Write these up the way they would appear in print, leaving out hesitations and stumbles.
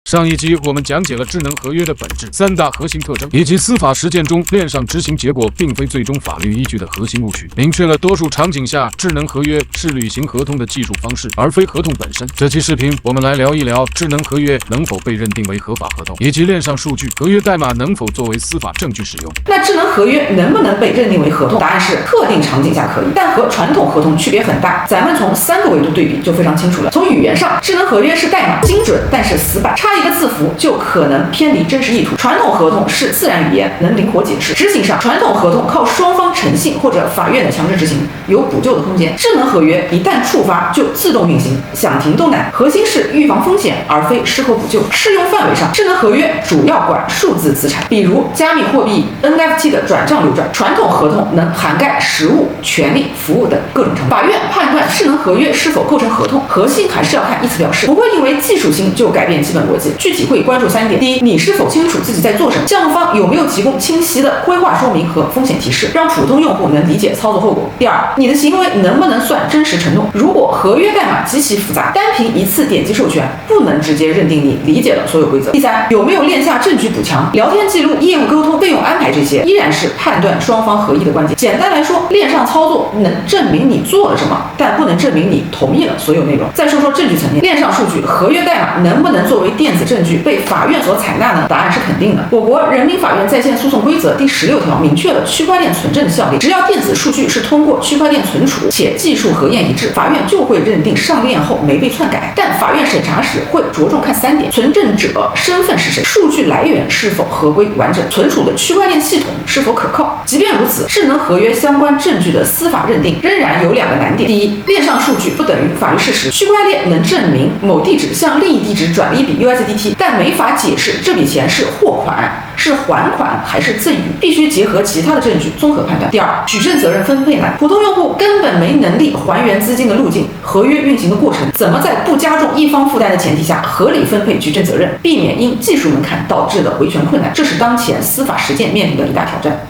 上一集我们讲解了智能合约的本质、三大核心特征，以及司法实践中链上执行结果并非最终法律依据的核心误区，明确了多数场景下智能合约是履行合同的技术方式，而非合同本身。这期视频我们来聊一聊智能合约能否被认定为合法合同，以及链上数据、合约代码能否作为司法证据使用。那智能合约能不能被认定为合同？答案是特定场景下可以，但和传统合同区别很大。咱们从3个维度对比就非常清楚了。从语言上，智能合约是代码精准，但是死板，差一个字符就可能偏离真实意图。传统合同是自然语言，能灵活解释。执行上，传统合同靠双方诚信或者法院的强制执行，有补救的空间。智能合约一旦触发就自动运行，想停都难。核心是预防风险，而非事后补救。适用范围上，智能合约主要管数字资产，比如加密货币、NFT 的转账流转。传统合同能涵盖实物、权利、服务等各种场景。法院判断智能合约是否构成合同，核心还是要看意思表示，不会因为技术性就改变基本逻辑。具体会关注3点：第一，你是否清楚自己在做什么？项目方有没有提供清晰的规划说明和风险提示，让普通用户能理解操作后果？第二，你的行为能不能算真实承诺？如果合约代码极其复杂，单凭一次点击授权不能直接认定你理解了所有规则。第三，有没有链下证据补强？聊天记录、业务沟通、费用安排，这些依然是判断双方合意的关键。简单来说，链上操作能证明你做了什么，但不能证明你同意了所有内容。再说说证据层面，链上数据、合约代码能不能作为电子证据被法院所采纳呢？答案是肯定的。我国人民法院在线诉讼规则第16条明确了区块链存证的效力，只要电子数据是通过区块链存储且技术核验一致，法院就会认定上链后没被篡改。但法院审查时会着重看3点：存证者身份是谁，数据来源是否合规完整，存储的区块链系统是否可靠。即便如此，智能合约相关证据的司法认定仍然有2个难点。第一，链上数据不等于法律事实。区块链能证明某地址向另一地址转了一笔 USDT， 但没法解释这笔钱是货款、是还款还是赠与，必须结合其他的证据综合判断。第二，举证责任分配难，普通用户根本没能力还原资金的路径、合约运行的过程，怎么在不加重一方负担的前提下合理分配举证责任，避免因技术门槛导致的维权困难，这是当前司法实践面临的一大挑战。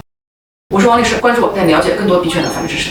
我是王律师，关注我，带你了解更多币圈的法律知识。